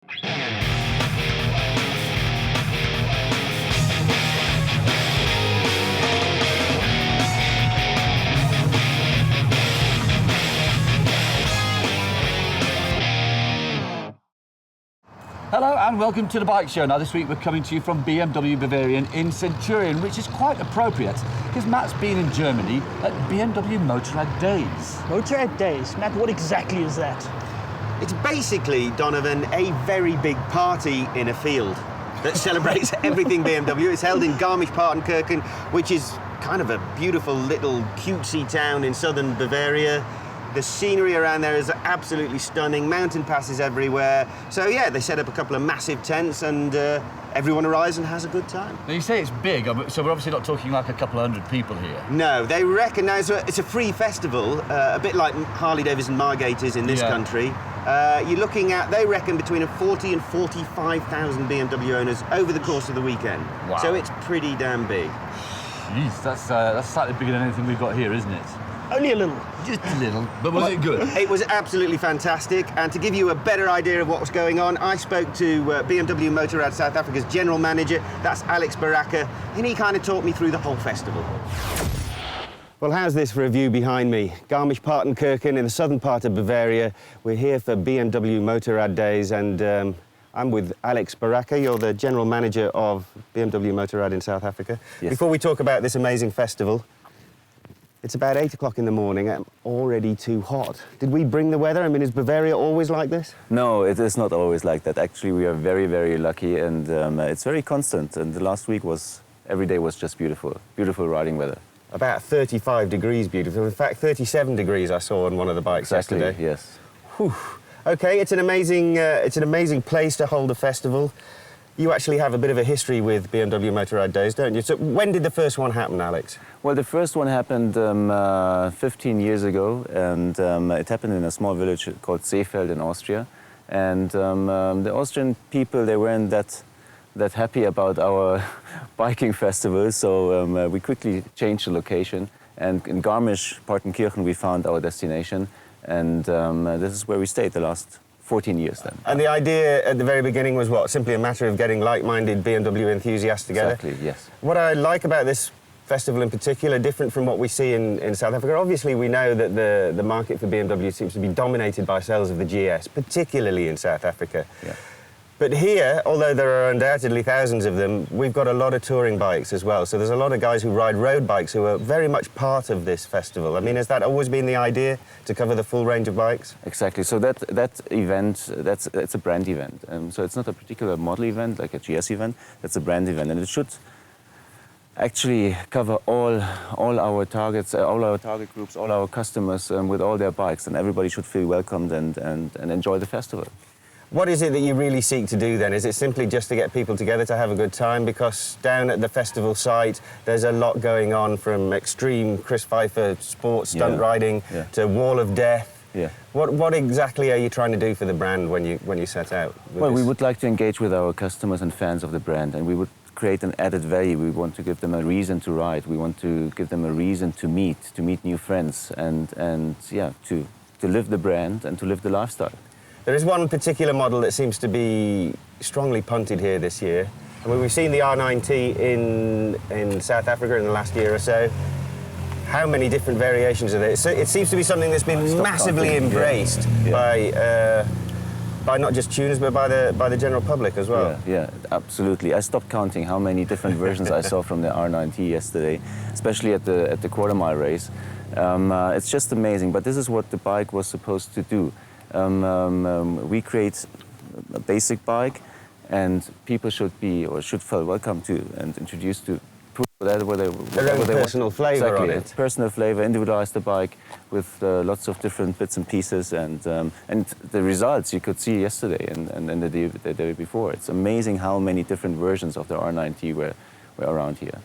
Hello and welcome to the bike show. Now this week we're coming to you from BMW Bavarian in Centurion, which is quite appropriate because Matt's been in Germany at BMW Motorrad Days. Motorrad Days? Matt, what exactly is that? It's basically, Donovan, a very big party in a field that celebrates everything BMW. It's held in Garmisch-Partenkirchen, which is kind of a beautiful little cutesy town in southern Bavaria. The scenery around there is absolutely stunning, mountain passes everywhere. So yeah, they set up a couple of massive tents and everyone arrives and has a good time. Now you say it's big, so we're obviously not talking like a couple of hundred people here. No, they recognise it's a free festival, a bit like Harley-Davidson Margate is in this country. You're looking at, they reckon, between 40 and 45,000 BMW owners over the course of the weekend. Wow. So it's pretty damn big. Jeez, that's slightly bigger than anything we've got here, isn't it? Only a little. Just a little. But was it good? It was absolutely fantastic, and to give you a better idea of what was going on, I spoke to BMW Motorrad South Africa's general manager, that's Alex Baraka, and he kind of talked me through the whole festival. Well, how's this for a view behind me? Garmisch-Partenkirchen in the southern part of Bavaria. We're here for BMW Motorrad Days, and I'm with Alex Baraka. You're the general manager of BMW Motorrad in South Africa. Yes. Before we talk about this amazing festival, it's about 8 o'clock in the morning. I'm already too hot. Did we bring the weather? I mean, is Bavaria always like this? No, it is not always like that. Actually, we are very, very lucky, and it's very constant. And the last week every day was just beautiful, beautiful riding weather. About 35 degrees beautiful. In fact, 37 degrees I saw on one of the bikes yesterday. Yes. Whew. Okay, it's an amazing place to hold a festival. You actually have a bit of a history with BMW Motorrad Days, don't you? So when did the first one happen, Alex? Well, the first one happened 15 years ago, and it happened in a small village called Seefeld in Austria. And the Austrian people, they weren't that happy about our biking festival, so we quickly changed the location. And in Garmisch-Partenkirchen, we found our destination, and this is where we stayed the last 14 years then. And the idea at the very beginning was what? Simply a matter of getting like-minded BMW enthusiasts together? Exactly, yes. What I like about this festival in particular, different from what we see in South Africa, obviously we know that the market for BMW seems to be dominated by sales of the GS, particularly in South Africa. Yeah. But here, although there are undoubtedly thousands of them, we've got a lot of touring bikes as well. So there's a lot of guys who ride road bikes who are very much part of this festival. I mean, has that always been the idea, to cover the full range of bikes? Exactly. So that event, that's a brand event. So it's not a particular model event like a GS event. That's a brand event, and it should actually cover all our targets, all our target groups, all our customers with all their bikes, and everybody should feel welcomed and enjoy the festival. What is it that you really seek to do then? Is it simply just to get people together to have a good time? Because down at the festival site, there's a lot going on, from extreme Chris Pfeiffer sports stunt riding to Wall of Death. Yeah. What exactly are you trying to do for the brand when you set out? Well, we would like to engage with our customers and fans of the brand, and we would create an added value. We want to give them a reason to ride. We want to give them a reason to meet new friends, and yeah, to live the brand and to live the lifestyle. There is one particular model that seems to be strongly punted here this year. I mean, we've seen the R9T in South Africa in the last year or so. How many different variations are there? So it seems to be something that's been massively embraced by not just tuners, but by the general public as well. Yeah, absolutely. I stopped counting how many different versions I saw from the R9T yesterday, especially at the quarter mile race. It's just amazing. But this is what the bike was supposed to do. We create a basic bike, and people should feel welcome to and introduced to whatever they personal flavour on it. Personal flavour, individualize the bike with lots of different bits and pieces, and the results you could see yesterday and the day before. It's amazing how many different versions of the R9T were around here.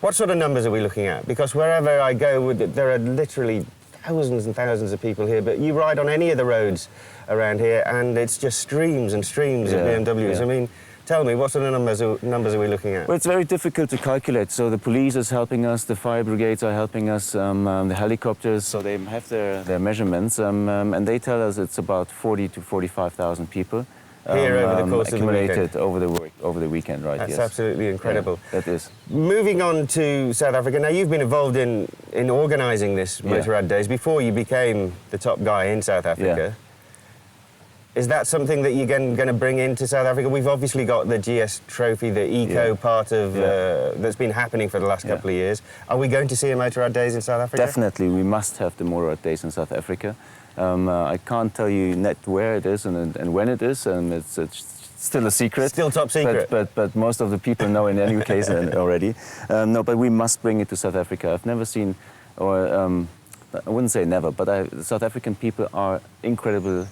What sort of numbers are we looking at? Because wherever I go, there are literally thousands and thousands of people here, but you ride on any of the roads around here and it's just streams and streams of BMWs. I mean, tell me, what sort of numbers are we looking at? Well, it's very difficult to calculate. So the police is helping us, the fire brigades are helping us, the helicopters, so they have their measurements, and they tell us it's about 40 to 45,000 people. Here over the course of the weekend. accumulated over the weekend, right? That's yes. absolutely incredible. Yeah, that is. Moving on to South Africa, now you've been involved in organising this Motorrad Days before you became the top guy in South Africa. Is that something that you're going to bring into South Africa? We've obviously got the GS Trophy, the eco part of that's been happening for the last couple of years. Are we going to see a Motorrad Days in South Africa? Definitely, we must have the Motorrad Days in South Africa. I can't tell you net where it is and when it is, and it's still a secret. Still top secret. But most of the people know in any case already. No, but we must bring it to South Africa. I've never seen, or I wouldn't say never, but South African people are incredible.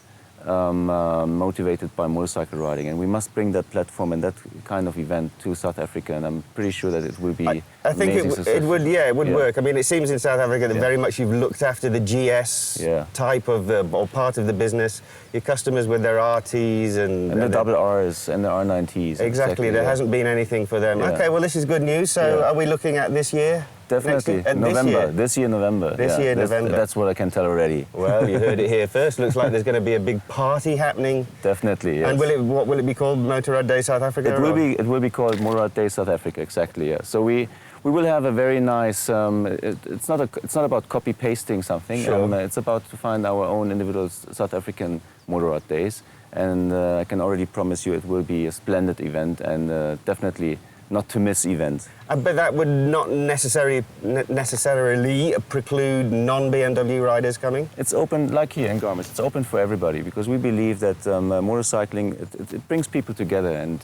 Motivated by motorcycle riding, and we must bring that platform and that kind of event to South Africa, and I'm pretty sure that it will be I think it would work. I mean, it seems in South Africa that very much you've looked after the GS type of or part of the business. Your customers with their RTs and the double Rs and the R9Ts. Exactly, there hasn't been anything for them. Okay, well this is good news. So are we looking at this year? Definitely, November. This year, November. That's what I can tell already. Well, you heard it here first. Looks like there's going to be a big party happening. Definitely, yes. And what will it be called? Motorrad Day South Africa? It will be called Motorrad Day South Africa. Exactly. Yeah. So we will have a very nice. It's not about copy pasting something. Sure. It's about to find our own individual South African Motorrad Days, and I can already promise you it will be a splendid event and definitely not to miss event. But that would not necessarily preclude non-BMW riders coming? It's open, like here in Garmisch, it's open for everybody because we believe that motorcycling, it brings people together and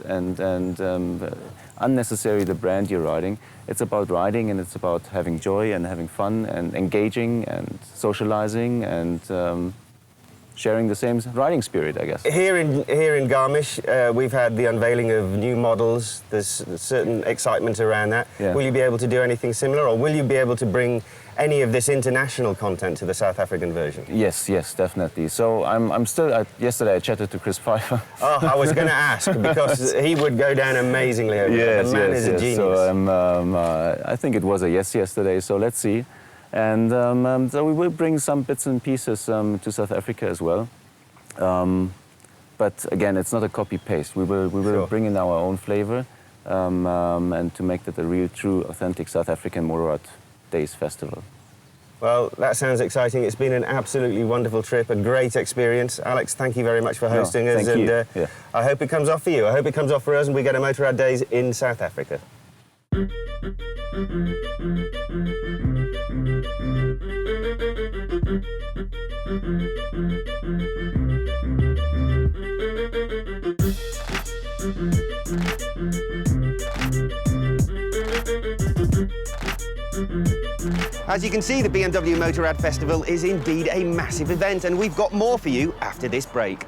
unnecessarily the brand you're riding. It's about riding and it's about having joy and having fun and engaging and socializing and sharing the same riding spirit, I guess. Here in Garmisch, we've had the unveiling of new models. There's certain excitement around that. Yeah. Will you be able to do anything similar, or will you be able to bring any of this international content to the South African version? Yes, definitely. So I'm still. Yesterday I chatted to Chris Pfeiffer. Oh, I was going to ask because he would go down amazingly over there. The man is a genius. So I think it was a yes yesterday. So let's see. And so we will bring some bits and pieces to South Africa as well. But again, it's not a copy-paste. We will bring in our own flavor and to make that a real, true, authentic South African Motorrad Days festival. Well, that sounds exciting. It's been an absolutely wonderful trip, a great experience. Alex, thank you very much for hosting us. Thank you. And I hope it comes off for you. I hope it comes off for us and we get a Motorrad Days in South Africa. As you can see, the BMW Motorrad Festival is indeed a massive event, and we've got more for you after this break.